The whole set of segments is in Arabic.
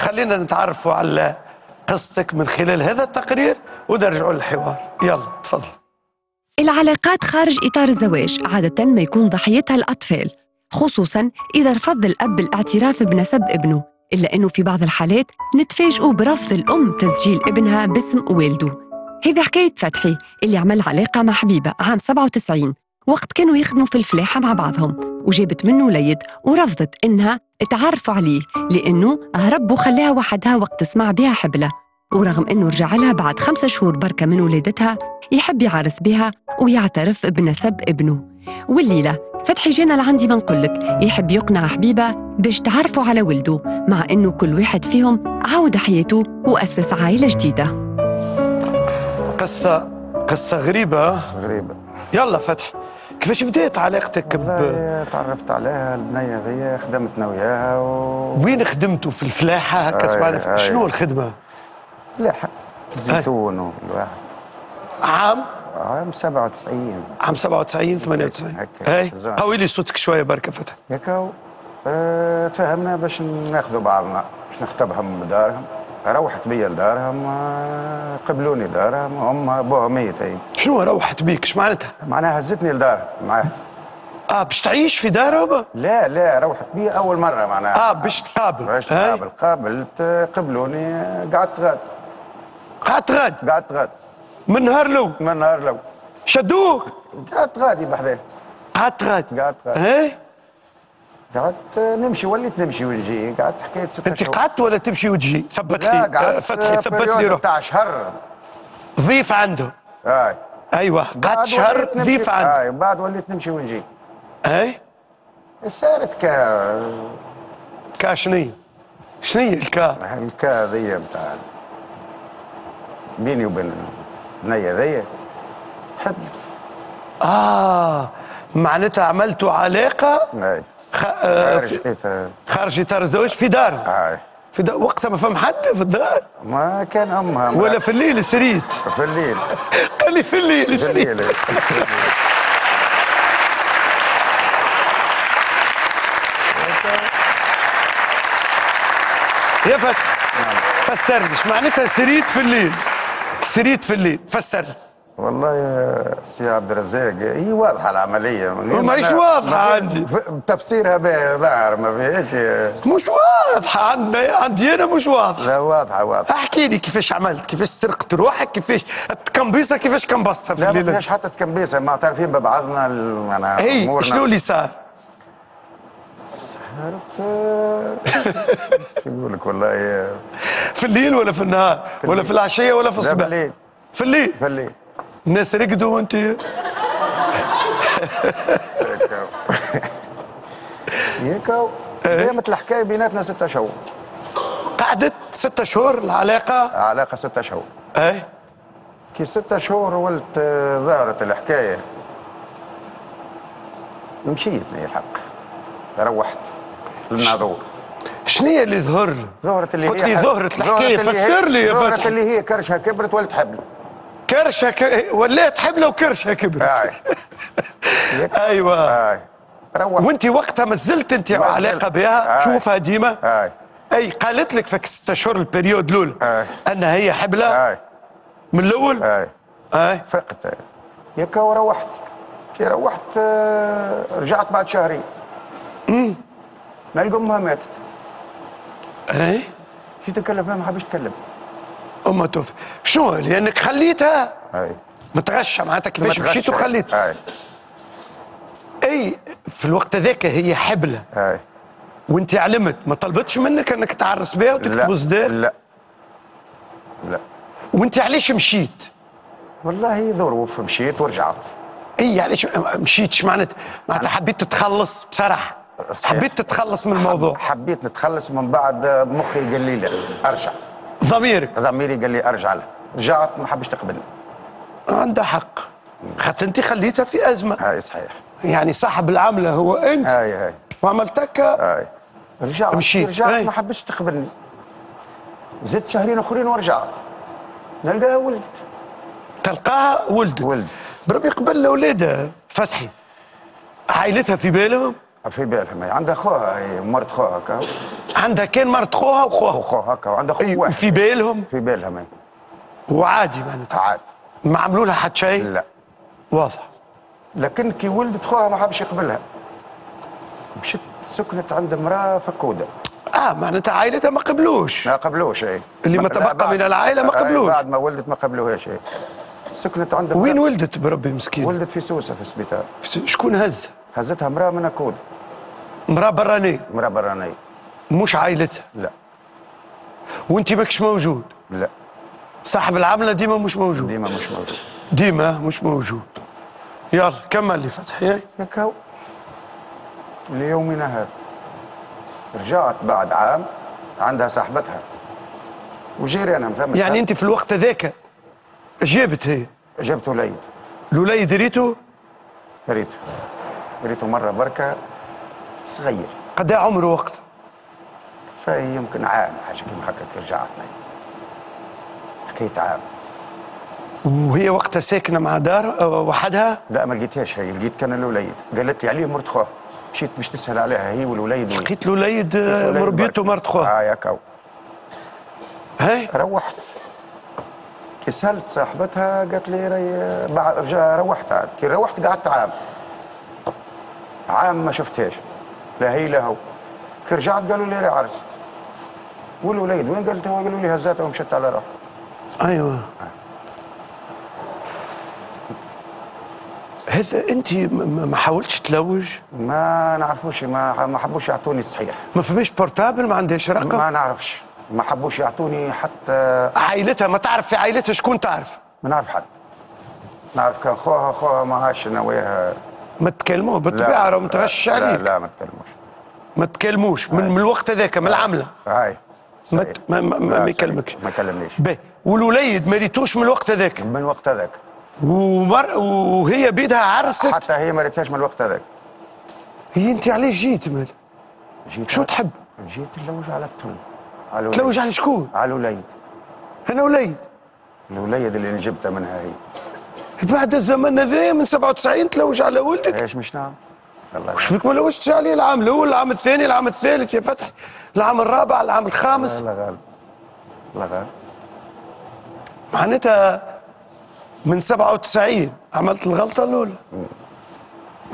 خلينا نتعرفوا على قصتك من خلال هذا التقرير ونرجعوا للحوار. يلا تفضل. العلاقات خارج إطار الزواج عادة ما يكون ضحيتها الأطفال، خصوصاً إذا رفض الأب الاعتراف بنسب ابنه، إلا أنه في بعض الحالات نتفاجئوا برفض الأم تسجيل ابنها باسم والده. هذه حكاية فتحي اللي عمل علاقة مع حبيبة عام 97 وقت كانوا يخدموا في الفلاحة مع بعضهم، وجابت منه وليد ورفضت إنها تعرفوا عليه لأنه هرب وخلاها وحدها وقت سمع بها حبلة. ورغم إنه رجع لها بعد 5 شهور بركة من ولادتها يحب يعرس بها ويعترف بنسب ابنه. والليلة فتحي جانا لعندي ما نقولك يحب يقنع حبيبة باش تعرفوا على ولده، مع إنه كل واحد فيهم عاود حياته وأسس عائلة جديدة. قصة غريبة. يلا فتحي، كيفاش بدأت علاقتك تعرفت عليها البنية ذي، خدمتنا وياها وين خدمتوا؟ في الفلاحة هكا سمعنا. شنو الخدمة؟ فلاحة الزيتون والواحد. عام 97. عام 97 98 هاي. قوي لي صوتك شوية بركة فتحي. ياكاو تفاهمنا باش ناخذوا بعضنا، باش نختبهم بدارهم. روحت بيا لدارهم، قبلوني دارهم، امها ابوها ميت. هي شنو روحت بيك؟ اش معناتها؟ معناها هزتني لدارها معاه. باش تعيش في دارهم؟ لا روحت بيا اول مره معناها. باش تقابل. باش نقابل. قابلت، قبلوني، قعدت غاد. من نهار لو شدوك؟ قعدت غادي بحذاه. قعدت غادي. قعدت نمشي، وليت نمشي ونجي. قعدت حكايه 6 شهور. انت قعدت ولا تمشي وتجي؟ ثبت لي فتحي، ثبت لي روح. تاع شهر ضيف عنده. ايوه قعدت شهر ضيف عنده. بعد وليت نمشي ونجي. صارت شنية الكا ذي بتاع بيني وبين البنية ذي، حبلت. معناتها عملتوا علاقة خارج إطار الزواج في دار. في دار وقتها ما فهم حد في الدار؟ ما كان امها ولا في الليل سريت؟ في الليل. قال لي في الليل سريت. يا فتحي فسر لي ايش معناتها سريت في الليل، فسر لي. والله يا سي عبد الرزاق هي واضحه العمليه، ماهيش واضحه عندي. تفسيرها ظاهر ما فيهاش. مش واضحه عندي انا، مش واضحه. لا واضحه. احكي لي كيفاش عملت، كيفاش سرقت روحك، كيفاش التكمبيصه، كيفاش كمبصتها في الليل؟ لا ما فيهاش حتى تكمبيصه، معترفين ببعضنا. انا شنو اللي صار؟ صارت شو نقول لك والله. في الليل ولا في النهار ولا في العشيه ولا في الصباح؟ في الليل. الناس رقدوا وانت ياكاو. قامت الحكايه بيناتنا 6 شهور. قعدت 6 شهور العلاقه 6 شهور. كي 6 شهور ولت ظهرت الحكايه، مشيتني الحق، روحت للناظور. شنو هي اللي ظهرت اللي قلت لي ظهرت الحكايه، فسر لي يا فتحي. ظهرت اللي هي كرشها كبرت ولت حبل. ولات حبله وكرشها كبرت. ايوه. روحت. وانت وقتها ما زلت انت علاقه بها تشوفها ديما؟ قالت لك في 6 شهور البريود الاولى انها هي حبله؟ من الاول؟ فقت. ياكا وروحت. كي روحت رجعت بعد شهرين. نلقى امها ماتت. جيت نكلم فيها ما حبيتش تكلم. امها توفي. شنو؟ لانك خليتها متغشة معناتها. كيفاش مشيت وخليتها؟ في الوقت هذاك هي حبلة. وانت علمت، ما طلبتش منك انك تعرس بها وتكتبوا زداد؟ لا. وانت علاش مشيت؟ والله ظروف، مشيت ورجعت. علاش مشيتش؟ معناتها حبيت تتخلص بصراحة. حبيت تتخلص من الموضوع. حبيت نتخلص، من بعد مخي قال لي لا ارجع. ضميري قال لي ارجع له. رجعت ما حبش تقبلني. عندها حق، خاطر انت خليتها في ازمه. صحيح. يعني صاحب العمله هو انت. هاي وعملت هكا. رجعت ما حبش تقبلني. زدت شهرين اخرين ورجعت. نلقاها ولدت. تلقاها ولدت. بربي قبل اولادها فتحي عائلتها في بالهم؟ في بالهم. عندها خوها، مرت خوها هكا. عندها كان مرت خوها وخوها هكا، وعندها خو واحد. في بالهم؟ في بالهم. وعادي معناتها؟ عادي. ما عملوا لها حتى شيء؟ لا. واضح. لكن كي ولدت خوها ما حبش يقبلها، مشت سكنت عند امراه فكوده. معناتها عائلتها ما قبلوش. ما قبلوش اي. اللي ما تبقى من العائله ما قبلوش. بعد ما ولدت ما قبلوهاش اي. سكنت عند وين ولدت بربي مسكين؟ ولدت في سوسه في السبيطار. شكون هز؟ هزتها امراه من اكود. امراه برانيه؟ امراه برانيه. مش عائلتها؟ لا. وانت ماكش موجود؟ لا. صاحب العمله ديما مش موجود؟ ديما مش موجود. ديما مش موجود. يلا كمل لي فتحي. هكا ليومنا هذا رجعت بعد عام عندها صاحبتها وجيرانها مثلا. يعني انت في الوقت هذاك جابت هي؟ جابت وليد. الوليد ريته؟ ريته مره بركه صغير. قد عمره وقتها؟ فهي يمكن عام حاجه كيما هكا رجعتنا، حكايه عام. وهي وقتها ساكنه مع دار وحدها؟ لا ما لقيتهاش، هي لقيت كان الوليد، قالت لي عليه مرت خوها، مشيت باش تسهل عليها هي والوليد. لقيت الوليد مربيته مرت خوها؟ ياكاو. هاي روحت كي سالت صاحبتها قالت لي روحت عاد. كي روحت قعدت عام ما شفتهاش لا هي لا هو. كي رجعت قالوا لي عرست. والوليد وين؟ قالوا لي هزاتها ومشت على روحها. ايوه. هذا انت ما حاولتش تلوج؟ ما نعرفوش، ما حبوش يعطوني الصحيح. ما فماش بورتابل؟ ما عندهاش رقم؟ ما نعرفش، ما حبوش يعطوني حتى. عائلتها ما تعرف؟ في عائلتها شكون تعرف؟ ما نعرف حد. نعرف كان خوها ما عادش انا وياها. ما تكلموه بالطبيعه؟ راه ما تغش عليك. لا ما تكلموش. ما تكلموش من الوقت هذاك من العمله؟ هاي ما يكلمكش؟ ما كلمنيش. باهي. والوليد ما ريتوش من الوقت هذاك؟ من الوقت هذاك. وهي بيدها عرست؟ حتى هي ما ريتهاش من الوقت هذاك. هي انت علاش جيت مال؟ جيت شو تحب؟ جيت نلوج على التون. تلوج على شكون؟ على الوليد. انا وليد؟ الوليد اللي جبته منها هي. بعد الزمن هذا من 97 تلوج على ولدك؟ ايش مش نعم؟ وش فيك ما لوجتش عليه العام الاول، العام الثاني، العام الثالث يا فتحي، العام الرابع، العام الخامس؟ لا غالب. لا غالب. معناتها من 97 عملت الغلطه الاولى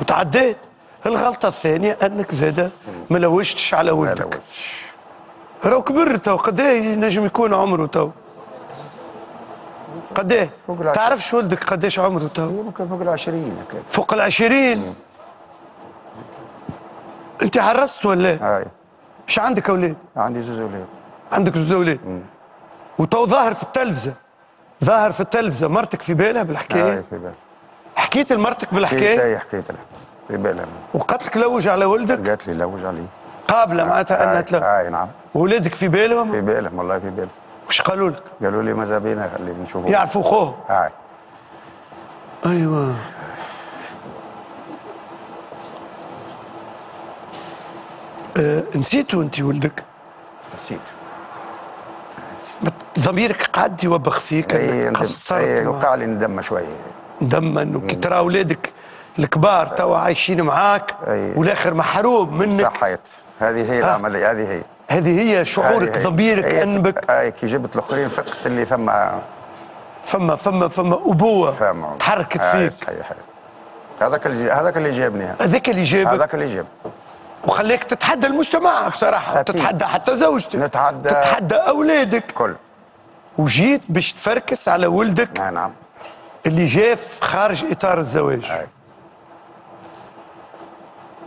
وتعديت. الغلطه الثانيه انك زاد ما لوجتش على ولدك. ما لوجتش. راهو كبر تو. قد ايه ينجم يكون عمره تو؟ قد ايه؟ تعرفش ولدك قداش عمره تو؟ يمكن فوق ال20 هكاك. فوق ال20؟ انت عرست ولا؟ هاي. ايش عندك اولاد؟ عندي زوج اولاد. عندك زوج اولاد؟ وتو ظاهر في التلفزه، مرتك في بالها بالحكايه؟ هاي في بالها. حكيت لمرتك بالحكايه؟ حكيت لها في بالها. وقالت لك لوج على ولدك؟ قالت لي لوج عليه. قابله معناتها انها تلوج؟ هاي نعم. وولادك في بالهم؟ في بالهم والله في بالهم. وش قالوا لك؟ قالوا لي ماذا بينا خلي نشوفوا. يعرفوا خوه؟ هاي. ايوه. نسيتوا انت ولدك؟ نسيت. ضميرك قعد يوبخ فيك انك قصرت؟ وقع لي ندم شويه. ندم انه كي ترى اولادك الكبار توا عايشين معاك والاخر محروم منك. صحيت. هذه هي العمليه. هذه هي شعورك، ضميرك انبك. كي جبت الاخرين فقت اللي فما ابوه تحركت فيك. صحيح. هذاك اللي جابني. هذاك اللي جابك؟ هذاك اللي جاب. وخليك تتحدى المجتمع بصراحه. تتحدى حتى زوجتك، تتحدى اولادك كل. وجيت باش تفركس على ولدك. نعم. اللي جاف خارج اطار الزواج.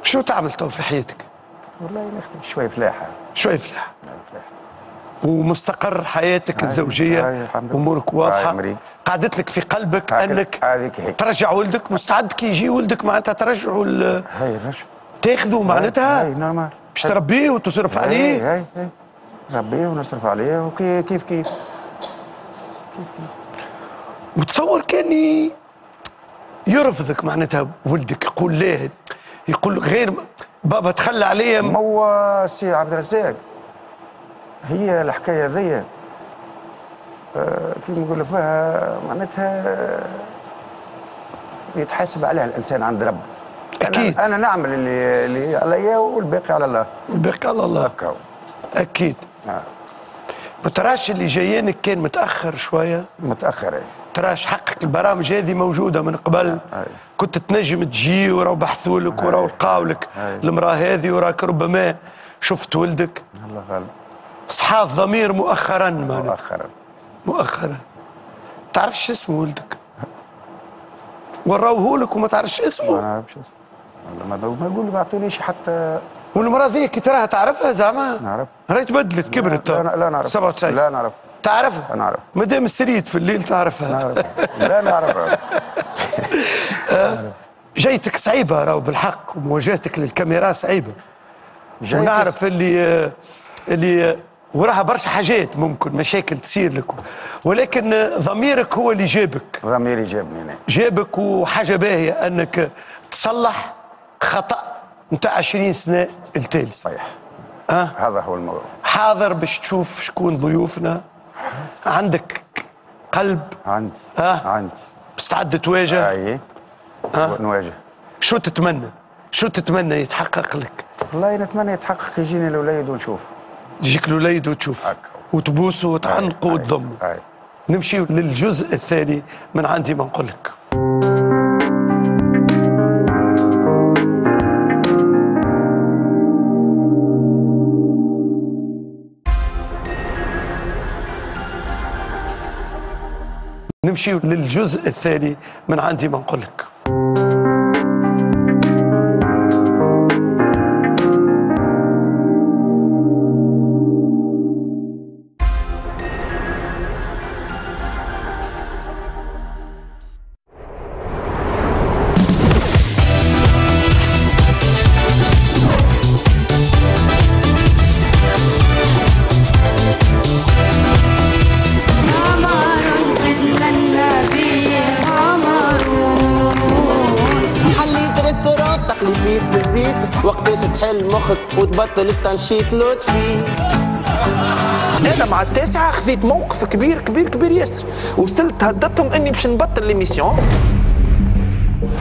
شو تعمل تو في حياتك؟ والله نخدم شوي فلاحه. شوي فلاحه. ومستقر حياتك الزوجيه؟ امورك واضحه؟ قعدت لك في قلبك انك ترجع ولدك؟ مستعد كي يجي ولدك معناتها ترجعوا تاخذوا معناتها؟ نورمال. باش تربيه وتصرف عليه؟ هاي ربيه ونصرف عليه وكيف كيف. وتصور كان يرفضك معناتها ولدك، يقول لا، يقول غير بابا تخلى عليا. ما هو سي عبد الرزاق هي الحكايه ذي كيف نقول فيها معناتها يتحاسب عليها الانسان عند ربه. اكيد. أنا نعمل اللي عليا والباقي على الله. الباقي على الله. هكا. اكيد. ما تراش اللي جايينك كان متاخر شويه؟ متاخر اي. تراش حقك البرامج هذه موجوده من قبل، كنت تنجم تجي وراو بحثوا لك وراو لقاو لك المراه هذه، وراك ربما شفت ولدك. الله غالب. صحى الضمير مؤخرا. مؤخرا تعرفش اسمه ولدك؟ وراوه لك وما تعرفش اسمه؟ ما نعرفش اسمه والله، ما يقول ما اعطونيش حتى. والمراه ذيك كي تراها تعرفها زعما؟ نعرف. راهي تبدلت كبرت. لا نعرف. 97. لا نعرف. تعرفها؟ نعرف. مادام السريت في الليل تعرفها. نعرف. لا نعرفها. جيتك صعيبه راهو بالحق، ومواجهتك للكاميرا صعيبه. ونعرف اللي وراها برشا حاجات ممكن مشاكل تصير لك، ولكن ضميرك هو اللي جابك. ضميري جابني انا. جابك، وحاجه باهيه انك تصلح خطا نتاع 20 سنه التالي. صحيح. هذا هو الموضوع. حاضر باش تشوف شكون ضيوفنا؟ عندك قلب؟ عندي. عندي. مستعد تواجه؟ اي. نواجه. شو تتمنى يتحقق لك؟ والله نتمنى يتحقق، يجيني الوليد ونشوف. يجيك الوليد وتشوف وتبوسه وتعنقه وتضمه. نمشي للجزء الثاني من عندي ما نقول لك. نمشي للجزء الثاني من عندي ما نقول لك. وقتاش تحل مخك وتبطل التنشيط لطفي. انا مع التاسعه خذيت موقف كبير كبير كبير ياسر، وصلت هددتهم اني باش نبطل ليميسيون.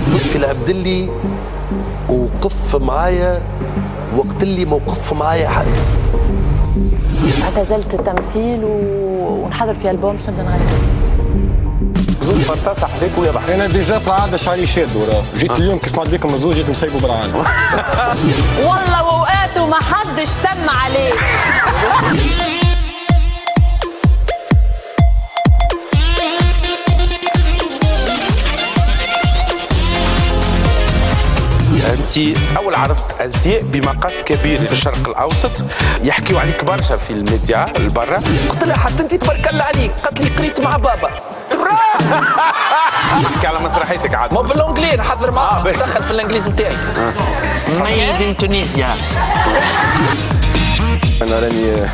لطفي العبد اللي وقف معايا وقت اللي ما وقف معايا حد. اعتزلت التمثيل ونحضر في البوم باش نبدا نغني. زوج فرطاسة حذاك ويا بحر. انا ديجا في العاده شعري شاد وراه، جيت اليوم كي سمعت بكم الزوج جيت مسيبه برعان. والله واوقاته ما حدش سمع عليه. انت اول عرضت ازياء بمقاس كبير في الشرق الاوسط، يحكيوا عليك برشا في الميديا البرة. قلت لها حتى انت تبارك الله عليك، قالت لي قريت مع بابا. نحكي على مسرحيتك عاد. مو بالانجلي نحضر معاه، دخل في الانجليزي نتاعي. ميد ان تونيزيا. انا راني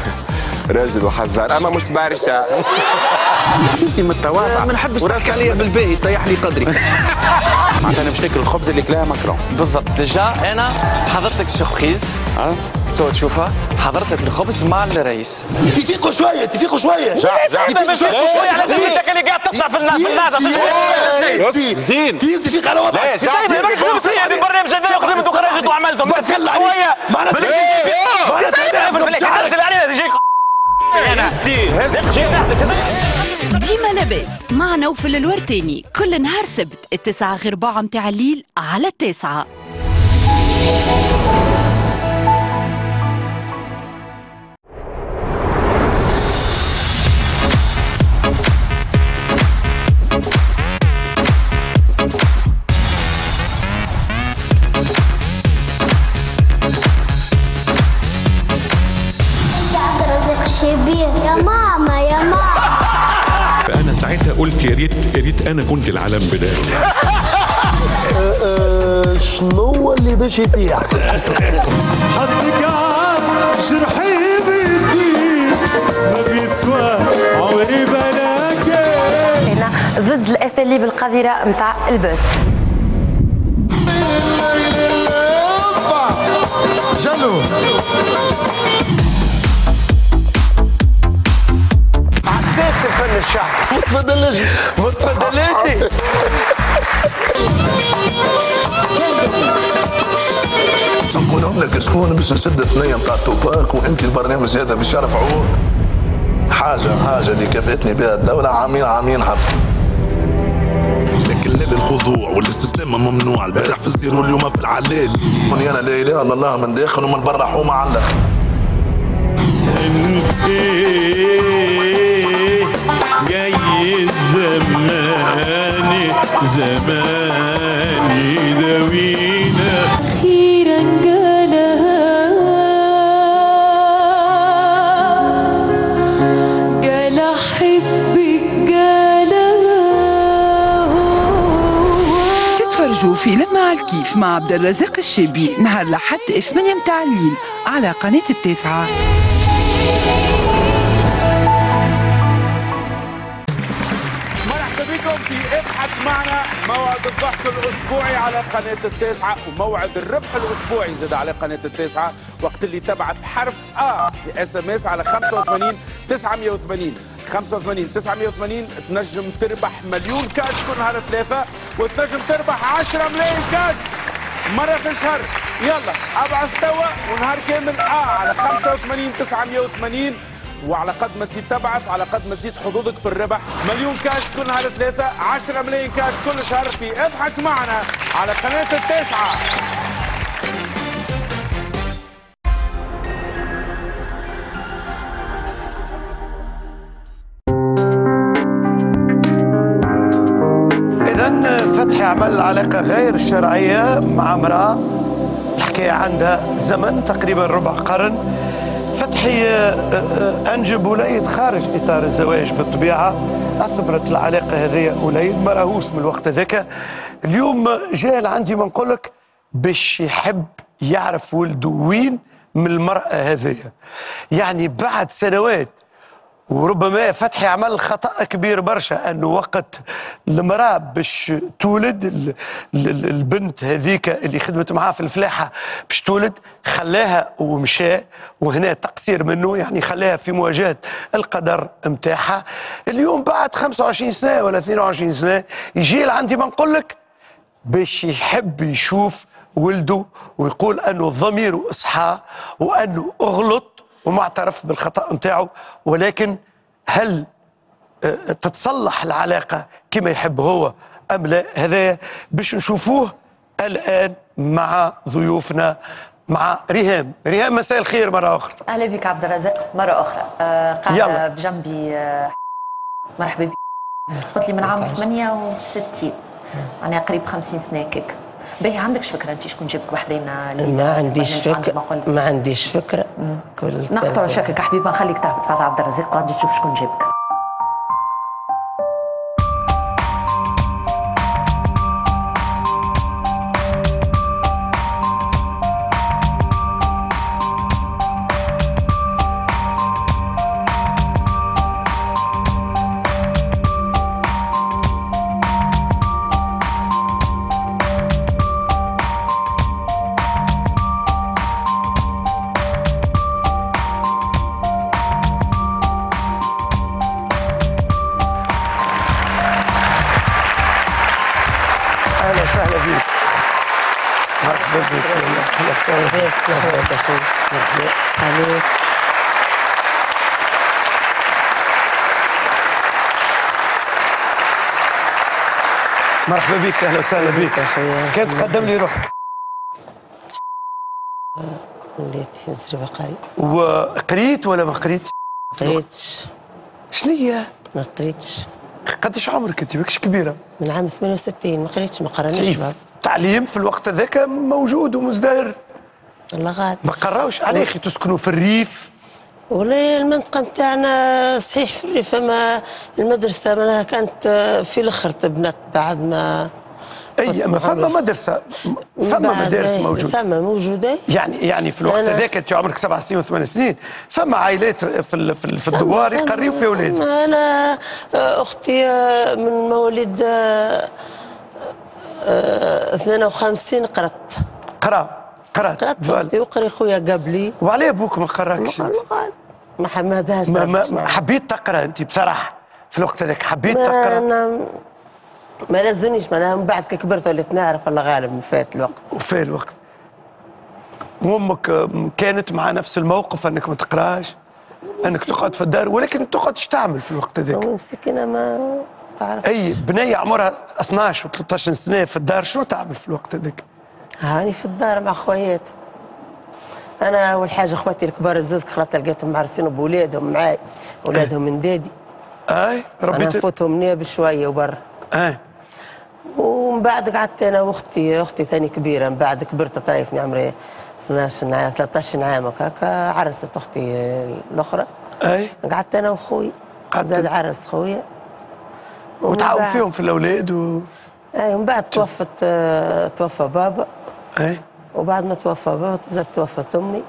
راجل وحزار اما مش برشا. كيسي متواضع. ما نحبش تحكي عليا بالباهي طيح لي قدري. معناتها انا باش ناكل الخبز اللي كلاه ماكرون. بالضبط. ديجا انا حضرت لك سوربريز تو تشوفها، حضرت لك الخبز مع الرئيس. تفيقوا شويه تفيقوا شويه. تفيقوا شويه على سيدك اللي قاعد تطلع في الناس. زين تيزي فيق على وضعك. لا سيدي بالبرنامج هذا وخدمت وخرجت وعملتهم تفيق شويه. ديما لاباس مع نوفل الورتاني كل نهار سبت 9:15 متاع الليل على 9. يا ماما يا ماما. فأنا ساعتها قلت يا ريت أنا كنت العالم بدالي. شنو اللي باش يطيح؟ حطك جرحي بيدي ما بيسوى عمري بلاك. أنا ضد الأساليب القذرة متاع البوس. جلو عساس الفن الشعبي. مصطفى دلجي. مصطفى دلجي. نقولهم لك شكون باش نسد الثنيه نتاع توباك وانت البرنامج هذا باش يرفعوه حاجه اللي كافئتني بها الدوله عامين حبس. لكن لا الخضوع والاستسلام ممنوع، البارح في الزيرو واليوم في العلال. انا لا اله الا الله من داخل ومن برا حومه على الاخر. جاي زماني داوينا أخيرا قال أحبك تتفرجوا فيلم مع الكيف مع عبد الرزاق الشابي نهار الأحد 8 متاع الليل على قناة التاسعة. في اضحك معنا، موعد الضحك الاسبوعي على قناه التاسعه، وموعد الربح الاسبوعي زاد على قناه التاسعه، وقت اللي تبعت حرف اس ام اس على 85 980 85 980 تنجم تربح مليون كاش كل نهار ثلاثه، وتنجم تربح 10 ملايين كاش مره في الشهر. يلا ابعث توا ونهار كامل على 85 980، وعلى قد ما تزيد تبعث على قد ما تزيد حظوظك في الربح. مليون كاش كل نهار ثلاثة، 10 ملايين كاش كل شهر في اضحك معنا على قناة التاسعة. إذا فتحي عمل علاقة غير شرعية مع امرأة، الحكاية عندها زمن تقريبا ربع قرن. فتحي انجب وليد خارج اطار الزواج بالطبيعه، اثمرت العلاقه هذه وليد ما راهوش من الوقت هذاك. اليوم جاء لعندي ما نقول لك باش يحب يعرف ولده وين من المراه هذه، يعني بعد سنوات. وربما فتحي عمل خطأ كبير برشا، انه وقت المراه باش تولد البنت هذيك اللي خدمت معاه في الفلاحه باش تولد، خلاها ومشى، وهنا تقصير منه، يعني خلاها في مواجهه القدر نتاعها. اليوم بعد 25 سنه ولا 22 سنه يجي لعندي ما نقول لك باش يحب يشوف ولده ويقول انه ضميره اصحى وانه اغلط ومعترف بالخطأ نتاعو، ولكن هل تتصلح العلاقة كما يحب هو أم لا؟ هذا باش نشوفوه الآن مع ضيوفنا، مع ريهام. ريهام مساء الخير مرة أخرى. أهلا بك عبد الرزاق مرة أخرى. قاعدة بجنبي مرحبا بك. قلت لي من عام 68 يعني قريب 50 سنة كيك. باهي عندكش فكرة أنت شكون جابك وحدينا؟ ما عنديش فكرة. نقطع شكك يا حبيبي، نخليك تهبط بعد عبد الرزاق قاعد تشوف شكون جابك. مرحبا بك، اهلا وسهلا بك. كيف تقدم لي روحك؟ وليت مزربه قريب. وقريت ولا ما قريتش؟ قريتش. شنية؟ ما قريتش. قداش عمرك انت؟ ماكش كبيره. من عام 68 ما قريتش، ما قرانيش. التعليم في الوقت هذاك موجود ومزدهر. الله غالب. ما قراوش على اخي تسكنوا في الريف. ولا المنطقه نتاعنا صحيح في الريف، اما المدرسه معناها كانت في الاخر تبنت بعد ما. اي اما فما مدرسه، فما مدارس موجوده. فما موجوده. يعني في الوقت هذاك انت عمرك 7 سنين و8 سنين، فما عائلات في الدوار يقريوا في اولادهم. انا اختي من مواليد 52 قرات اختي وقري خويا قبلي. وعليه ابوك ما قراكش؟ ما حمدهاش. ما حبيت تقرا انت بصراحه في الوقت هذاك؟ حبيت تقرا؟ ما لازمنيش، معناها من بعد كي كبرت وليت نعرف، الله غالب فات الوقت. وفات الوقت. وامك كانت مع نفس الموقف انك ما تقراش، انك تقعد في الدار، ولكن تقعد تعمل في الوقت هذاك؟ مسكينه ما تعرفش. اي بنيه عمرها 12 و13 سنه في الدار شنو تعمل في الوقت هذاك؟ هاني في الدار مع خوياتي. انا اول حاجه اخواتي الكبار الزوز خلاص لقيتهم معرسين بولادهم معاي، اولادهم من دادي. اي انا نفوتهم نياب شويه وبرا. ومن بعد قعدت انا واختي ثاني كبيره، من بعد كبرت طريفني عمري 12 عام 13 عام هكاكا، عرست اختي الاخرى. قعدت انا واخوي زاد عرس خويا. وتعاون فيهم في الاولاد ومن بعد توفى بابا. وبعد ما توفى بابا زاد توفت امي.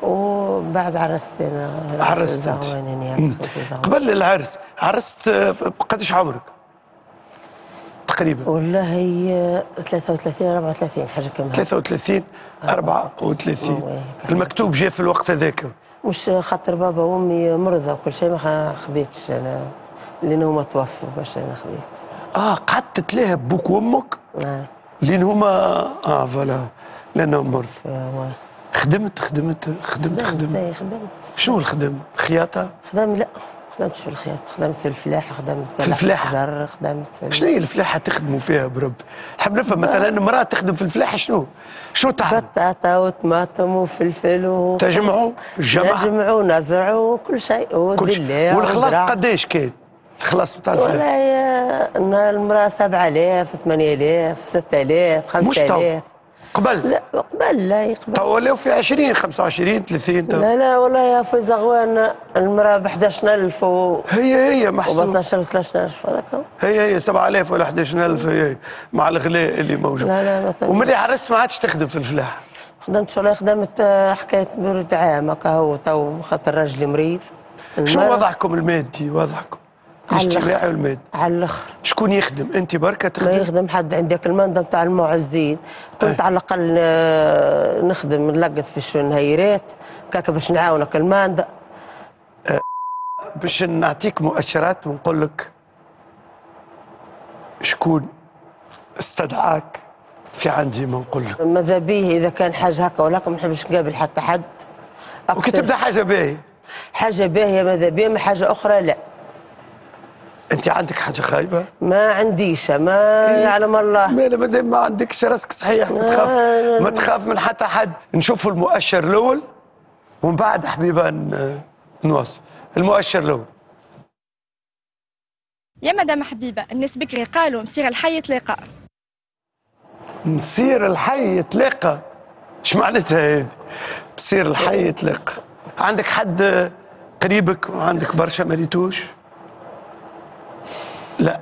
وبعد عرست انا. عرست قبل العرس عرست قداش عمرك؟ تقريبا والله 33 34 حاجه كمان. 33 34 المكتوب جاء في الوقت هذاك؟ مش خاطر بابا وامي مرضى وكل شيء ما خديتش انا، لان هما توفوا باش انا خديت. قعدت تلاها بوك وامك؟ لان هما فوالا لانهم مرضى. خدمت. شنو الخدم؟ خياطه؟ لا خدمتش في الخياطه، خدمت في الفلاحه، خدمت في الفلاحه؟ خدمت في شنو هي الفلاحه تخدموا فيها برب؟ نحب نفهم مثلا امراه تخدم في الفلاحه شنو تعمل؟ بطاطا وطماطم وفلفل تجمعوا نجمعوا نزرعوا كل شيء ودلاع. والخلاص قداش كان؟ الخلاص بتاع الفلاحه؟ والله المراه 7000 8000 6000 5000. قبل؟ لا قبل لا يقبل. تو ولاو في 20 25 30 لا والله يا في زغوان المراه ب 11000 هي محسوب و 12 13000 هذاك هي 7000 ولا 11000 هي مع الغلاء اللي موجود. لا مثلا. وملي عرست ما عادش تخدم في الفلاحه؟ خدمت شغل خدمت حكايه برد عام هكا هو تو خاطر راجلي مريض. شو وضعكم المادي وضعكم؟ الاجتماعي والمادي؟ على الاخر. شكون يخدم؟ انت بركه تخدم؟ ما يخدم حد، عندك المنظم تاع المعزين، كنت على الاقل نخدم نلقط في النهيرات كاكا باش نعاونك الماندا. باش نعطيك مؤشرات ونقول لك شكون استدعاك في عندي ما نقول لك. ماذا بيه اذا كان حاجه هكا ولا ما نحبش نقابل حتى حد. وكي تبدا حاجه باهيه؟ حاجه باهيه ماذا بيه، ما حاجه اخرى لا. انت عندك حاجه خايبه؟ ما عنديش، ما يعلم الله. مادام ما عندكش راسك صحيح ما تخاف من حتى حد. نشوفوا المؤشر الاول ومن بعد حبيبه نواصل. المؤشر الاول. يا مدام حبيبه الناس بكري قالوا مسير الحي يتلاقى. مسير الحي يتلاقى؟ ايش معناتها هذه؟ مسير الحي يتلاقى. عندك حد قريبك وعندك برشا ما ريتوش؟ لا.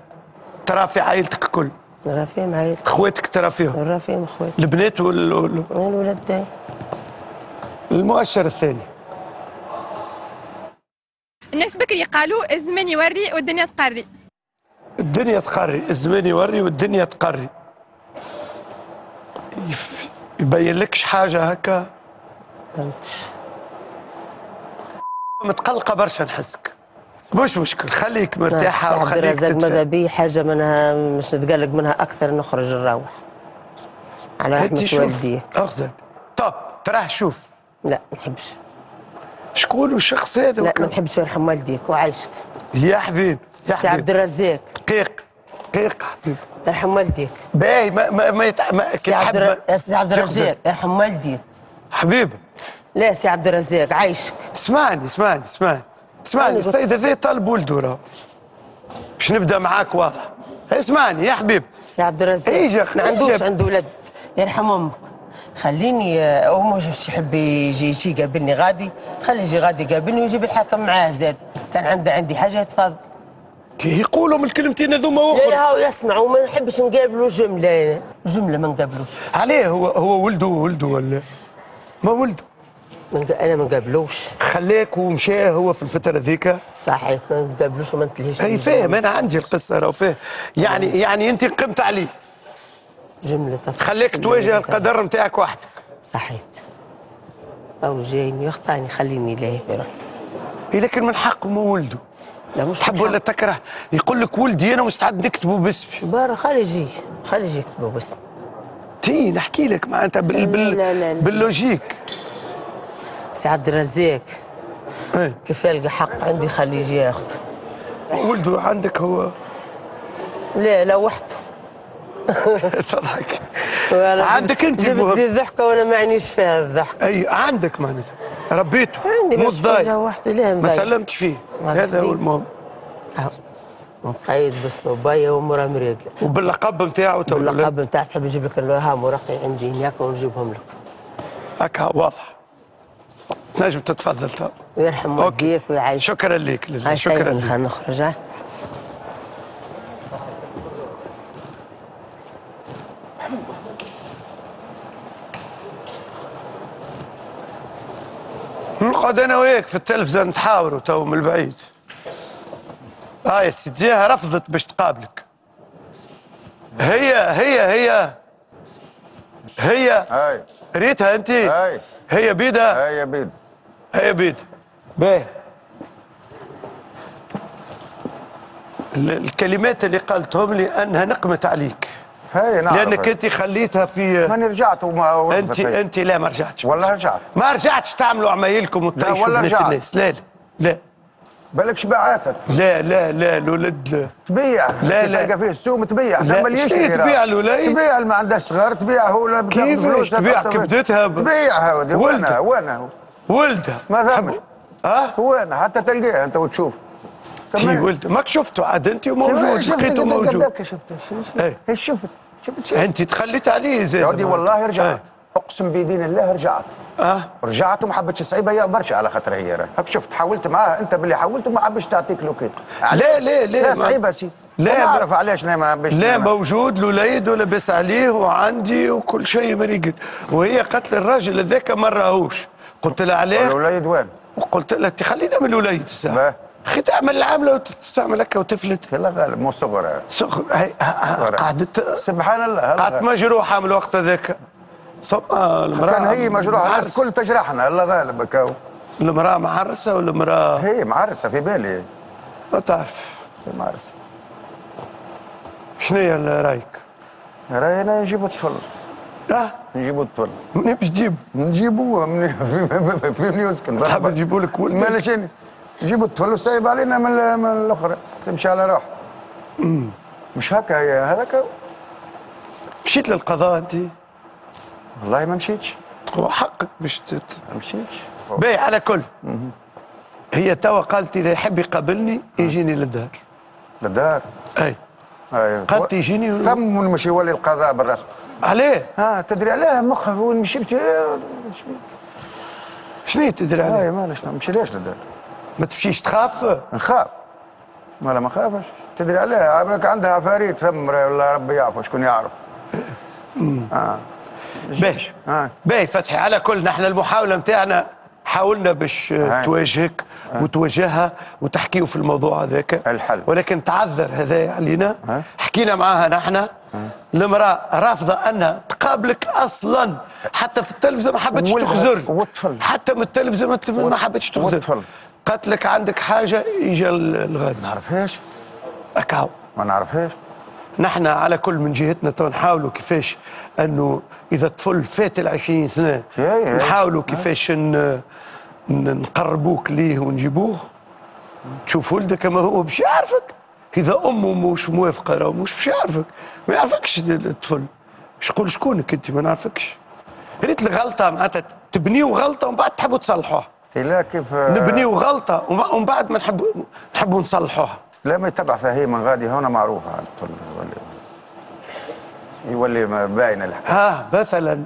ترى في عائلتك الكل؟ ترى فيهم عائلتي. اخواتك ترى فيهم؟ ترى فيهم اخواتي. البنات الولاد تاعي. المؤشر الثاني. الناس بكري قالوا الزمان يوري والدنيا تقري. الدنيا تقري، الزمان يوري والدنيا تقري. يبين لكش حاجه هكا؟ فهمتش. متقلقه برشا نحسك. مش مشكل، خليك مرتاحه وخليك ماذا بي حاجه منها مش نتقلق منها اكثر نخرج نروح على رحمه والديك. اخزن. طب تراه شوف. لا ما نحبش. شكون الشخص هذا؟ لا ما نحبش يرحم والديك وعايشك. يا حبيب يا حبيب. سي عبد الرزاق. دقيق حبيب. يرحم والديك. باهي سي عبد الرزاق يرحم والديك. حبيب. لا سي عبد الرزاق عايشك. اسمعني السيد هذا طالب ولده راه. باش نبدا معاك واضح. اسمعني يا حبيب. سي عبد الرزاق ما عندوش عنده ولد يرحم امك. خليني هو مش يحب يجي يقابلني غادي، خلي يجي غادي يقابلني ويجيب الحكم معاه زاد، كان عندي حاجه يتفضل. يقولوا من الكلمتين هذوما واخر. لا هو يسمع وما نحبش نقابلوا جمله ما نقابلوش. عليه هو ولده ولا ما ولده؟ انا ما نقابلوش. خلاك ومشى هو في الفتره ذيك؟ صحيح ما نقابلوش وما نتلهيش. اي فاهم انا عندي القصه راه فاهم. يعني انت قمت عليه جمله خليك تواجه القدر نتاعك وحدك. صحيت. تو جايني يخطاني خليني لاهي في روحي. لكن من حقه ما ولده. لا مش تحب ولا تكره؟ يقول لك ولدي انا مستعد نكتبه باسمي. خلي يجي يكتبه باسمي. تي نحكي لك معناتها باللوجيك. سي عبد الرزاق كيف يلقى حق عندي خليه يجي ياخذه. ولده عندك هو؟ لا وحده. تضحك. عندك انت جبت لي الضحكه وانا ما عنيش فيها الضحكه. اي عندك معناتها ربيته عندي مش وحده. لا ما سلمتش فيه، هذا هو المهم. مقيد باسمه بايا ومراه مريقله. وباللقب نتاعو؟ باللقب نتاعو تحب نجيب لك الوهام ورقي عندي هناك ونجيبهم لك. هكا واضح. تنجم تتفضل تو. يرحم والديك ويعيش. شكرا لك. شكرا لك. خلينا نخرج. نقعد انا وياك في التلفزيون نتحاوروا تو من البعيد. يا سيدي جهه رفضت باش تقابلك. هي ريتها انت؟ هي بيدها؟ هي بيد. باهي. الكلمات اللي قالتهم لي انها نقمت عليك. لانك انت خليتها في ماني رجعت وما انت لا ما رجعتش. والله رجعت. ما رجعتش تعملوا عمايلكم وتطيشوا بنات الناس. لا بالك شبعاتك. لا الولد تبيع. لا تلقى فيه السوم تبيع. ثم اللي يشتري تبيع الولد. تبيع اللي ما عندهاش صغار تبيع. هو كيفاش تبيع كبدتها؟ تبيع هاودي. وين ولدها ما ثمش. وين حتى تلقاه انت وتشوف. كي ولد ماك شفته عاد انت وموجود لقيته موجود. شفت انت تخليت عليه زاد. يا ودي والله رجعت. اقسم بدين الله رجعت. رجعت وما حبتش صعيبه يا برشا على خاطر هي هاك شفت حاولت معاها انت باللي حاولت وما حبش تعطيك لوكيت. لا صعيبه سي. لا نعرف علاش انا ما باش. لا موجود الوليد ولبس عليه وعندي وكل شيء مريقل. وهي قالت لي الراجل هذاك ما راهوش. قلت لها علاه؟ الوليد وين؟ قلت لها خلينا من الوليد الساعه. اخي تعمل العامله وتعمل هكا وتفلت. لا غالب مو صغر. قعدت سبحان الله. قعدت مجروحه من الوقت هذاك. ثم المراه كان هي مجروحه الناس الكل تجرحنا. الله غالب هكا. المراه معرسه ولا المراه؟ هي معرسه في بالي. ما تعرف. معرسه. شنو هي رايك؟ رايي انا نجيبوا الطفل. نجيبوا الطفل. منين باش تجيب؟ نجيبوه في يسكن. تحب نجيبوا لك ولدك؟ مالا شنو؟ نجيبوا الطفل وسايب علينا من الاخرى تمشي على روح. مش هكا هي هذاك. مشيت للقضاء انت؟ والله ما مشيتش. هو حقك باش ما مشيتش. باهي على كل. هي توا قالت اذا يحب يقابلني يجيني للدار. للدار؟ اي قالت يجيني ثم نمشي يولي القضاء بالرسم. عليه؟ تدري علاه مخها وين مشيت. شنو تدري عليه؟ مالش ما نمشيلاش للدار. ما تمشيش تخاف؟ نخاف. ما خافش. تدري علاه عبالك عندها عفاريت ثم والله ربي يعرف شكون يعرف. باهي فتحي على كل نحن المحاولة نتاعنا حاولنا باش تواجهك وتواجهها وتحكيوا في الموضوع هذاك الحل. ولكن تعذر هذا علينا. حكينا معاها نحن. المرأة رافضة أنها تقابلك أصلا. حتى في التلفزيون ما حبتش تخزر. حتى من التلفزيون ما حبتش تخزر. قالت لك عندك حاجة يجي الغد. ما نعرفهاش. أكاو ما نعرفهاش. نحن على كل من جهتنا تو نحاولوا كيفاش انه اذا طفل فات ال20 سنه نحاولوا كيفاش نقربوك ليه ونجيبوه تشوف ولدك كما هو باش يعرفك. اذا امه مش موافقه راه مش يعرفك. ما يعرفكش الطفل. يقول شكونك انت ما نعرفكش. ريت الغلطه معناتها تبنيو غلطه ومن بعد تحبوا تصلحوها. لا كيف نبنيو غلطه ومن بعد ما نحبوا نصلحوها. لا ما يتبع فهي من غادي هنا معروفه الطفل يولي باين الحكايه. مثلا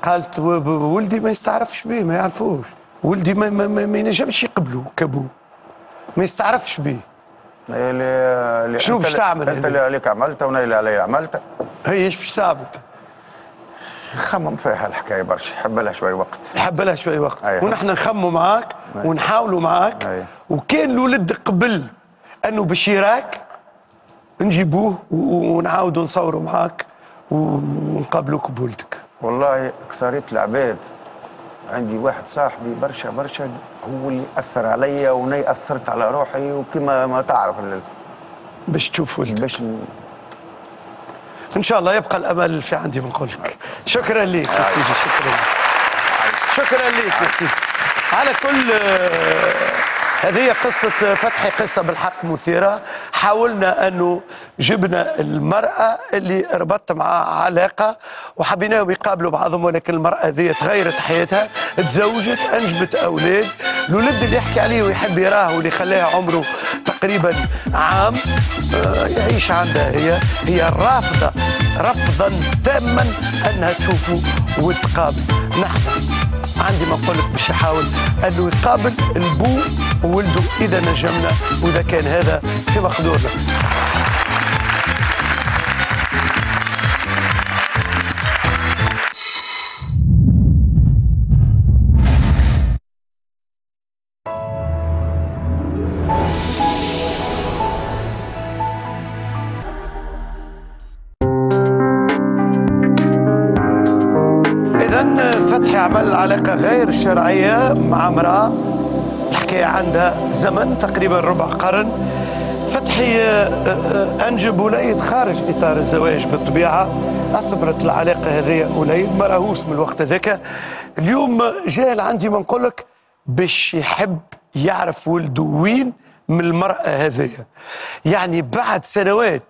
قالت ولدي ما يستعرفش به ما يعرفوش. ولدي ما ينجمش يقبلوا كابوه. ما يستعرفش به. شنو باش تعمل؟ انت اللي عليك عملته وانا اللي علي عملته. هي ايش باش تعمل؟ خمم فيها الحكايه برشا. حب لها شوي وقت. حب لها شوي وقت. ونحن نخموا معاك ونحاولوا معاك. وكان الولد قبل انه باش يراك نجيبوه ونعاودوا نصوروا معاك ونقابلوك بولدك. والله اكثريه العباد عندي واحد صاحبي برشا هو اللي اثر عليا وانا اثرت على روحي وكما ما تعرف باش تشوف ولدك. باش ان شاء الله يبقى الامل في عندي بنقول لك. شكرا لك يا سيدي، شكرا لك. شكرا لك يا سيدي. على كل هذه قصة فتحي، قصة بالحق مثيرة. حاولنا أنه جبنا المرأة اللي ربطت معها علاقة وحبيناهم يقابلوا بعضهم، ولكن المرأة هذه تغيرت حياتها، تزوجت، أنجبت أولاد. الولد اللي يحكي عليه ويحب يراه واللي خلاها عمره تقريبا عام يعيش عندها هي رافضة رفضا تاما أنها تشوفه وتقابل. نحن عندي ما نقول لك باش يحاول انه يقابل البو وولده اذا نجمنا، واذا كان هذا في مقدورنا. فتحي عمل علاقة غير شرعية مع امرأة، الحكاية عندها زمن تقريبا ربع قرن. فتحي أنجب وليد خارج إطار الزواج بالطبيعة، أثمرت العلاقة هذه وليد ما راهوش من الوقت هذاك. اليوم جاء لعندي ما نقول لك باش يحب يعرف ولده وين من المرأة هذه، يعني بعد سنوات.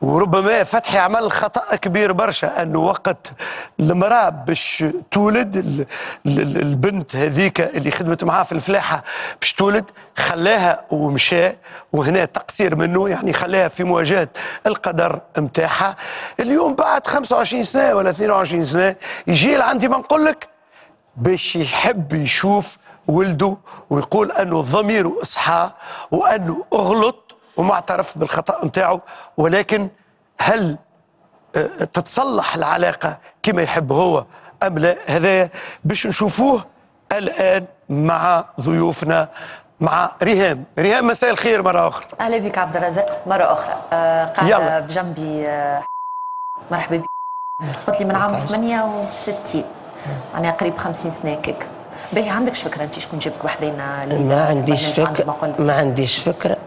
وربما فتحي عمل خطأ كبير برشا، أنه وقت المرأة باش تولد البنت هذيك اللي خدمت معاه في الفلاحة باش تولد خلاها ومشى، وهنا تقصير منه، يعني خلاها في مواجهة القدر متاعها. اليوم بعد 25 سنة ولا 22 سنة يجي عندي ما نقول لك باش يحب يشوف ولده ويقول أنه ضميره إصحى وأنه أغلط ومعترف بالخطأ نتاعو، ولكن هل تتصلح العلاقة كما يحب هو أم لا؟ هذا باش نشوفوه الآن مع ضيوفنا، مع ريهام. ريهام مساء الخير مرة أخرى. أهلا بك عبد الرزاق مرة أخرى. قاعدة بجنبي مرحبا بك. قلت لي من عام 68 يعني قريب 50 سنة كيك. باهي عندكش فكرة أنت شكون جابك وحدينا؟ ما عنديش فكرة، ما عنديش فكرة.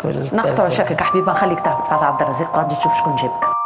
نقطع شكك حبيبي، ما نخليك تهبط. هذا عبد الرزاق قاعد تشوف شكون جابك.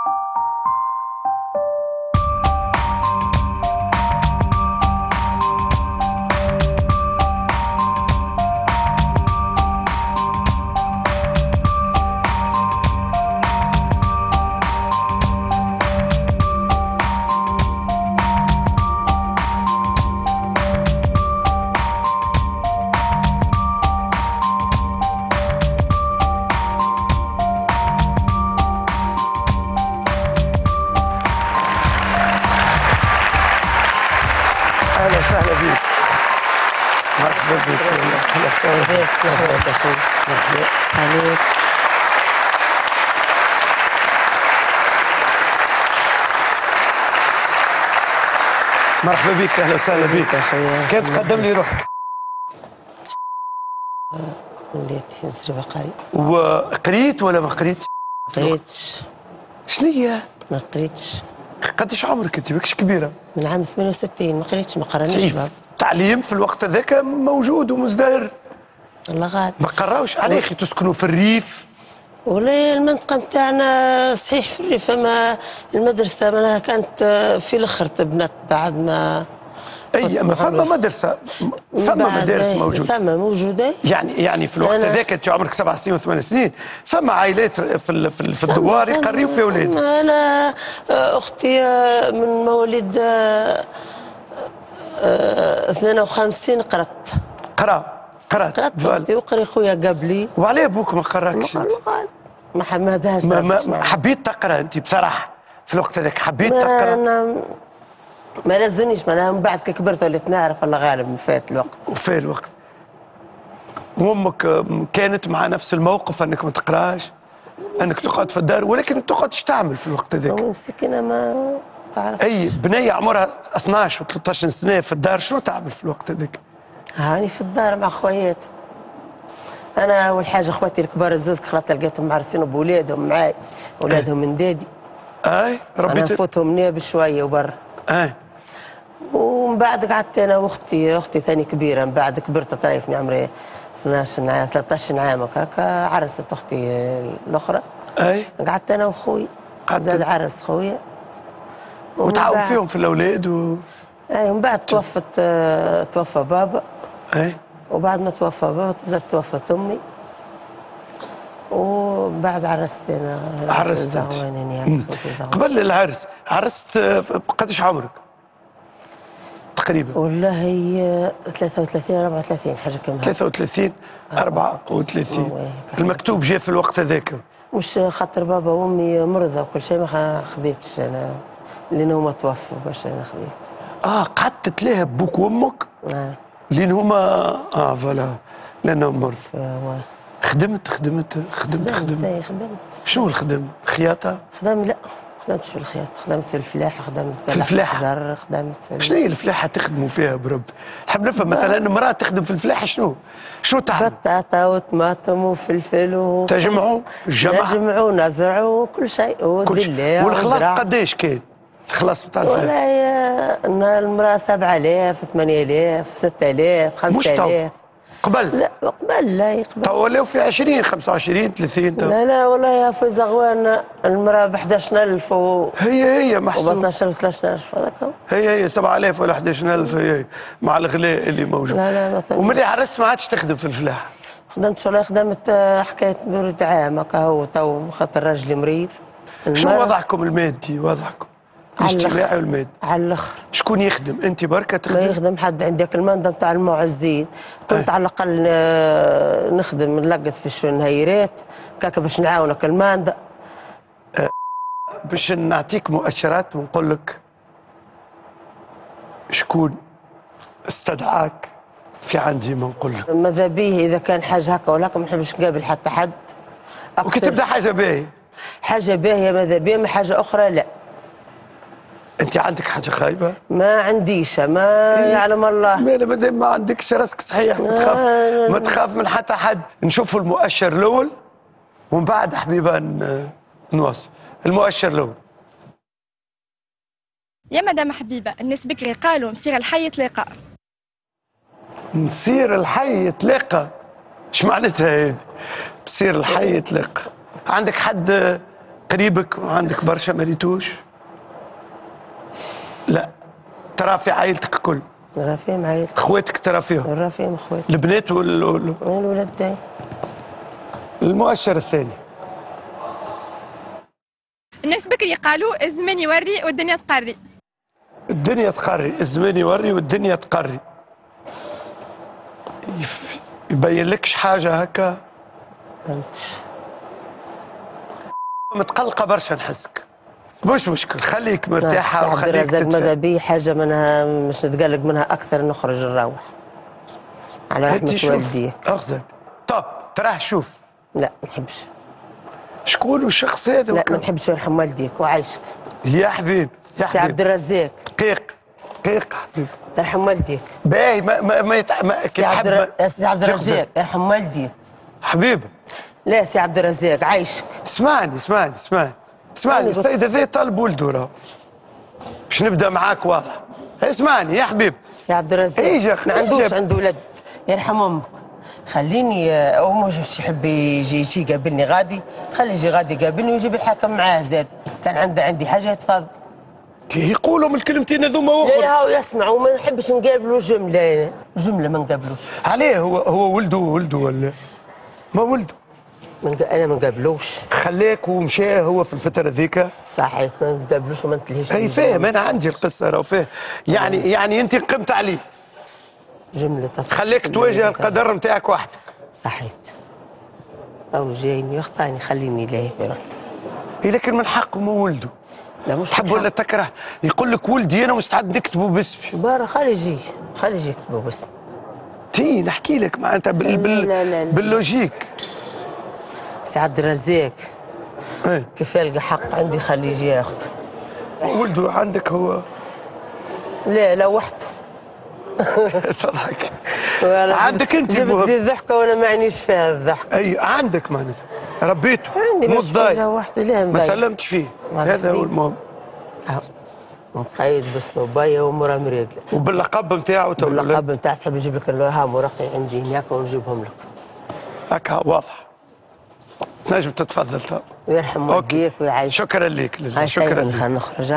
مرحبا بك، اهلا وسهلا بك. كيف تقدم لي روحك؟ وليت مزربة قاري. وقريت ولا ما قريتش؟ قريتش. شنية؟ ما قريتش. قديش عمرك انت؟ ماكش كبيرة. من عام 68 ما قريتش، ما قرانيش. التعليم في الوقت هذاك موجود ومزدهر. الله غالب. ما قراوش على اخي تسكنوا في الريف. ولا المنطقة نتاعنا صحيح في الريف، اما المدرسة معناها كانت في الاخر تبنت بعد ما اي اما فما مدرسة، فما مدارس موجودة. فما موجودة يعني في الوقت هذاك انت عمرك 7 سنين و8 سنين، فما عائلات في الدوار يقريوا في اولادهم. انا اختي من مواليد 52 قرات اختي وقري خويا قبلي. وعليه ابوك ما قراكش؟ ما حمدهاش. ما حبيت تقرا انت بصراحه في الوقت هذاك؟ حبيت تقرا؟ ما لازمنيش، معناها من بعد كي كبرت وليت نعرف، الله غالب فات الوقت. وفات الوقت. وامك كانت مع نفس الموقف انك ما تقراش، انك تقعد في الدار، ولكن تقعدش تعمل في الوقت هذاك؟ مسكينه ما تعرفش. اي بنيه عمرها 12 و13 سنه في الدار شنو تعمل في الوقت هذاك؟ هاني في الدار مع خوياتي. انا اول حاجه اخواتي الكبار الزوز خلاص لقيتهم معرسين بولادهم معاي، اولادهم من دادي. ربيت. انا نفوتهم نياب شويه وبرا. ومن بعد قعدت انا واختي ثاني كبيره، من بعد كبرت طريفني عمري 12 عام 13 عام هكاك، عرست اختي الاخرى. قعدت انا واخوي زاد عرس خويا. وتعاون فيهم في الاولاد اي من بعد توفى بابا. اي وبعد ما توفى بابا زاد توفت امي. وبعد عرست انا. عرست يعني. قبل العرس عرست قداش عمرك؟ تقريبا والله 33 34 حاجه كما 33 34 المكتوب جاء في الوقت هذاك. مش خاطر بابا وامي مرضى وكل شيء ما خديتش انا لان هما توفوا باش انا خديت. قعدت تلاها بوك وامك؟ لان هما فوالا لانهم مرضى. خدمت. شنو الخدم؟ خياطه؟ لا خدمتش في الخياطه، خدمت في الفلاحه، خدمت في الفلاحه. خدمت في شنو هي الفلاحه تخدموا فيها برب؟ نحب نفهم مثلا امراه تخدم في الفلاحه شنو تعمل؟ بطاطا وطماطم وفلفل تجمعوا نجمعوا نزرعوا كل شيء ودلة. والخلاص قداش كان؟ الخلاص بتاع الفلاحه؟ والله المراه 7000 8000 6000 5000 قبل؟ لا قبل لا قبل. تو ولاو في 20 25 30 تو. لا والله يا في زغوان المراه ب 11000 هي محسوب. و 12000 13000 هذاك هي 7000 ولا 11000 هي مع الغلاء اللي موجود. لا مثلا. وملي عرست ما عادش تخدم في الفلاحه؟ خدمت شغل خدمت حكايه برد عام هكا هو تو خاطر راجلي مريض. شنو وضعكم المادي وضعكم؟ الاجتماعي والمادي؟ على الاخر. شكون يخدم؟ انت بركه تخدم؟ ما يخدم حد. عندك المنده نتاع المعزين كنت على الاقل نخدم نلقط في الشنهيرات كاكا باش نعاونك المانده. باش نعطيك مؤشرات ونقول لك شكون استدعاك في عندي ما نقول لك. ماذا بيه اذا كان حاجه هكا ولا ما نحبش نقابل حتى حد. وكي تبدا حاجه باهيه؟ حاجه باهيه ماذا بيه، ما حاجه اخرى لا. انت عندك حاجه خايبه؟ ما عنديش، ما يعلم الله. مادام ما عندكش راسك صحيح ما تخاف من حتى حد. نشوفوا المؤشر الاول ومن بعد حبيبه نواصل. المؤشر الاول. يا مدام حبيبه الناس بكري قالوا مسير الحي يتلاقى. مسير الحي يتلاقى؟ ايش معناتها هذه؟ مسير الحي يتلاقى. عندك حد قريبك وعندك برشا ما ريتوش؟ لا. ترى في عائلتك الكل؟ ترى فيهم عائلتك. اخواتك ترى فيهم؟ ترى فيهم اخواتي. البنات الولاد تاعي. المؤشر الثاني. الناس بكري قالوا الزمان يوري والدنيا تقري. الدنيا تقري، الزمان يوري والدنيا تقري. يبين لكش حاجه هكا؟ فهمتش. متقلقه برشا نحسك. مش مشكل، خليك مرتاحه وخليك تتفائل. ماذا بي حاجه منها مش نتقلق منها اكثر نخرج نروح على رحمه والديك. اخزن. طب تراه شوف. لا ما نحبش. شكون الشخص هذا؟ لا ما نحبش يرحم والديك وعايشك. يا حبيب يا سي عبد الرزاق. دقيق حبيب. يرحم والديك. باهي ما سي عبد الرزاق يرحم والديك. حبيب. لا سي عبد الرزاق عايشك. اسمعني السيد هذا طالب ولده راه. باش نبدا معاك واضح. اسمعني يا حبيب. سي عبد الرزاق ما عندوش عنده ولد يرحم امك. خليني او مش يحب يجي يقابلني غادي، خلي يجي غادي يقابلني ويجيب الحاكم معاه زاد. كان عندي حاجه يتفضل. يقولوا من الكلمتين هذوما وخر. لا هو يسمع وما نحبش نقابلوا جمله ما نقابلوش. عليه هو ولده ولا ما ولده؟ انا ما نقابلوش. خلاك ومشى هو في الفتره ذيك؟ صحيح ما نقابلوش وما نتلهيش. اي فاهم انا عندي القصه راه فاهم. يعني انت قمت عليه جمله خليك تواجه القدر نتاعك وحدك. صحيت. تو جايني يخطاني خليني لاهي في روحي. لكن من حقه ما ولده. لا مش تحب ولا تكره؟ يقول لك ولدي انا مستعد نكتبه باسمي. بارا خلي يجي يكتبه باسمي. تي نحكي لك معناتها باللوجيك. سي عبد الرزاق كيف يلقى حق عندي خليه يجي ياخذه. ولده عندك هو؟ لا وحده. تضحك. عندك انت جبت لي الضحكه وانا ما عنيش فيها الضحك. اي عندك معناتها ربيته. عندي مصداي وحده ما سلمتش فيه. هذا هو المهم. مقيد باسم بايا ومراه مريقله. وباللقب نتاعو؟ باللقب نتاع تحب نجيب لك ها مرقي عندي هناك ونجيبهم لك. هكا واضح. تنجم تتفضل. ويرحم والديك ويعيش. شكرا لك. شكرا لك. نخرج.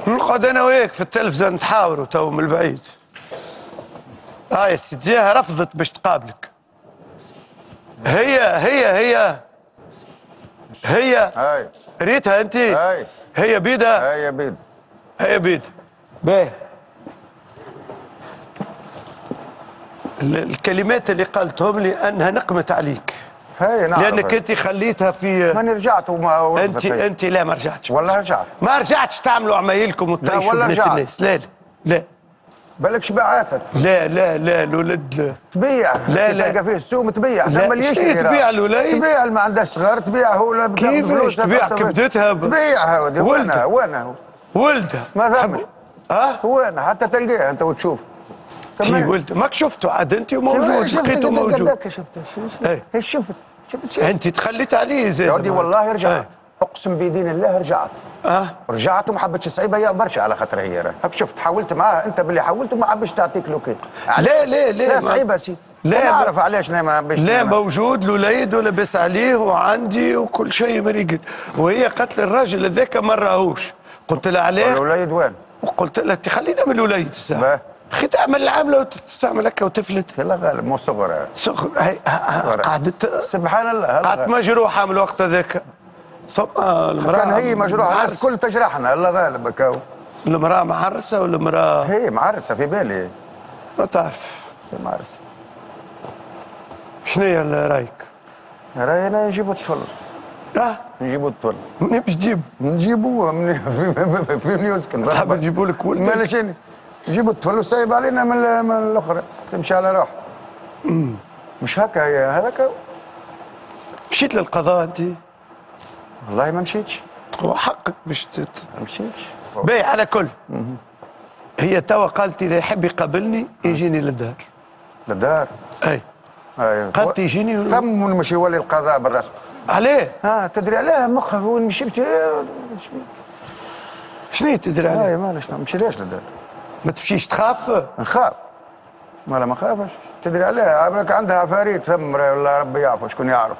نقعد انا وياك في التلفزيون نتحاوروا تو من البعيد. يا سيدي جهه رفضت باش تقابلك. هي ريتها انت؟ هي بيدها؟ هي بيد. باهي. الكلمات اللي قالتهم لي انها نقمت عليك. لانك انت خليتها في ماني رجعت وما انت لا ما رجعتش. والله رجعت. ما رجعتش تعملوا عمايلكم وتطيشوا بنات الناس. لا بالك شبعاتت. لا الولد تبيع. لا تلقى فيه السوق تبيع. لا ما يشتري. تبيع الولد. تبيع اللي ما عندهاش صغار تبيع هو كيفاش تبيع كبدتها تبيع هودي. وين ولدها ما ثمش. وين حتى تلقاه انت وتشوف. في ولد ماك شفته عاد انت موجود. لقيته موجود. شفت انت تخليت عليه زين. يا ودي والله رجعت. اقسم بدين الله رجعت. رجعت وما حبتش صعيبه يا برشا على خاطر هي شفت حاولت معاه انت باللي حاولت وما حبش تعطيك لوكيت. لا صعيبه سي. لا نعرف علاش ما باش. لا موجود الوليد ولبس عليه وعندي وكل شيء مريقل. وهي قالت لي الراجل هذاك ما راهوش. قلت لها علاه؟ الوليد وين؟ وقلت لها خلينا من الوليد الساعه. اخي تعمل العامله وتستعمل هكا وتفلت. لا غالب مو صغر. قعدت سبحان الله. قعدت مجروحه من الوقت هذاك. المراه كان هي مجروحه الناس الكل تجرحنا. الله غالب هكا. المراه معرسه ولا المراه؟ هي معرسه في بالي. ما تعرف. معرسه. شنو هي رايك؟ رايي انا نجيبوا الطفل. نجيبوا الطفل. منين باش تجيب؟ نجيبوه في يسكن. تحب نجيبوا لك ولدك؟ مالا شنو؟ نجيبوا الطفل وسايب علينا من الاخرى تمشي على روح. مش هكا هي هذاك. مشيت للقضاء انت؟ والله ما مشيتش. هو حقك باش ما مشيتش. باهي على كل. هي توا قالت اذا يحب يقابلني يجيني للدار. للدار؟ اي قالت يجيني ثم نمشي يولي القضاء بالرسم. عليه؟ تدري علاه مخها وين مشيت. شنو تدري عليه؟ مالش ما نمشيلهاش للدار. ما تمشيش تخاف؟ نخاف. ما خافش. تدري علاه عمرك عندها عفاريت ثم ولا ربي يعرف شكون يعرف.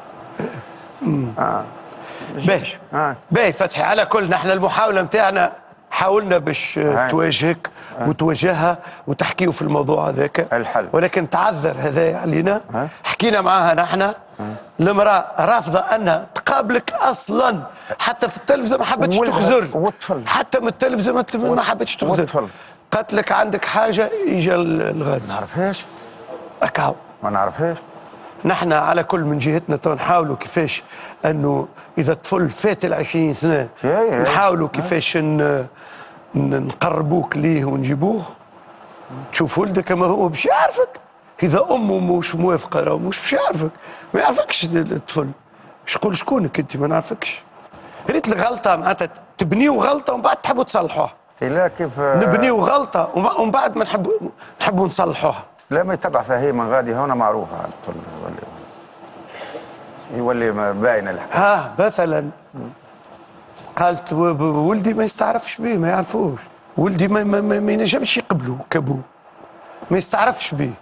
باهي فتحي على كل نحن المحاوله نتاعنا حاولنا باش تواجهك وتواجهها وتحكيوا في الموضوع هذاك. الحل. ولكن تعذر هذا علينا. حكينا معاها نحن. المراه رافضه انها تقابلك اصلا. حتى في التلفزيون ما حبتش تخزر. حتى من التلفزيون ما حبتش تخزر. قالت لك عندك حاجه يجي الغد. ما نعرفهاش. اكاو ما نعرفهاش. نحن على كل من جهتنا تو نحاولوا كيفاش انه اذا الطفل فات ال20 سنه نحاولوا كيفاش نقربوك ليه ونجيبوه. تشوف ولدك كما هو باش يعرفك. اذا امه مش موافقه راه مش باش يعرفك. ما يعرفكش الطفل. باش يقول شكونك انت ما نعرفكش. ريت الغلطه معناتها تبنيو غلطه ومن بعد تحبوا تصلحوها. لا كيف نبنيو غلطه ومن بعد ما نحبوا نصلحوها. لا ما يتبع فيها هي من غادي هنا معروفه الطفل يولي باين الحكايه. مثلا قالت ولدي ما يستعرفش به ما يعرفوش. ولدي ما ينجمش يقبلوا كابوه. ما يستعرفش به.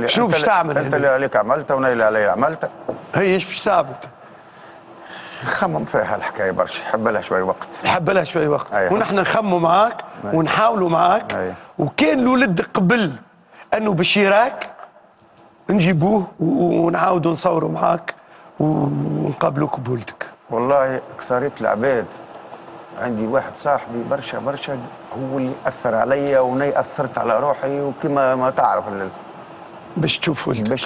شنو باش تعمل؟ انت اللي عليك عملته وانا اللي علي عملته. هي ايش باش تعمل؟ نخمم فيها الحكايه برشا. حب لها شوي وقت. حب لها شوي وقت. ونحن نخموا معاك ونحاولوا معاك. وكان الولد قبل انه باش يراك نجيبوه ونعاودوا نصوروا معاك ونقابلوك بولدك. والله اكثريه العباد عندي واحد صاحبي برشا هو اللي اثر عليا وانا اثرت على روحي وكما ما تعرف باش تشوف ولدك.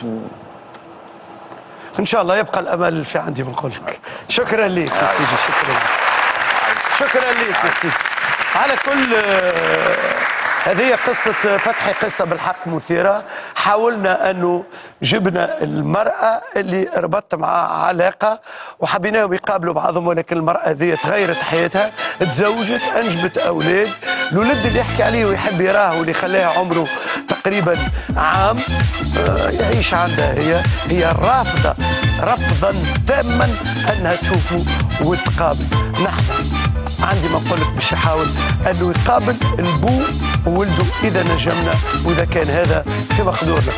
ان شاء الله يبقى الامل في عندي بنقول لك. شكرا لك يا سيدي. شكرا لك يا سيدي. على كل هذه قصة فتحي قصة بالحق مثيرة. حاولنا أنه جبنا المرأة اللي ربطت معها علاقة وحبيناهم يقابلوا بعضهم. ولكن المرأة هذه تغيرت حياتها. تزوجت أنجبت أولاد. الولد اللي يحكي عليه ويحب يراه واللي خلاها عمره تقريبا عام يعيش عندها. هي رافضة رفضا تاما أنها تشوفه وتقابل. نحن عندي ما نقول لك باش يحاول انه يقابل البو وولده اذا نجمنا واذا كان هذا في مقدورنا.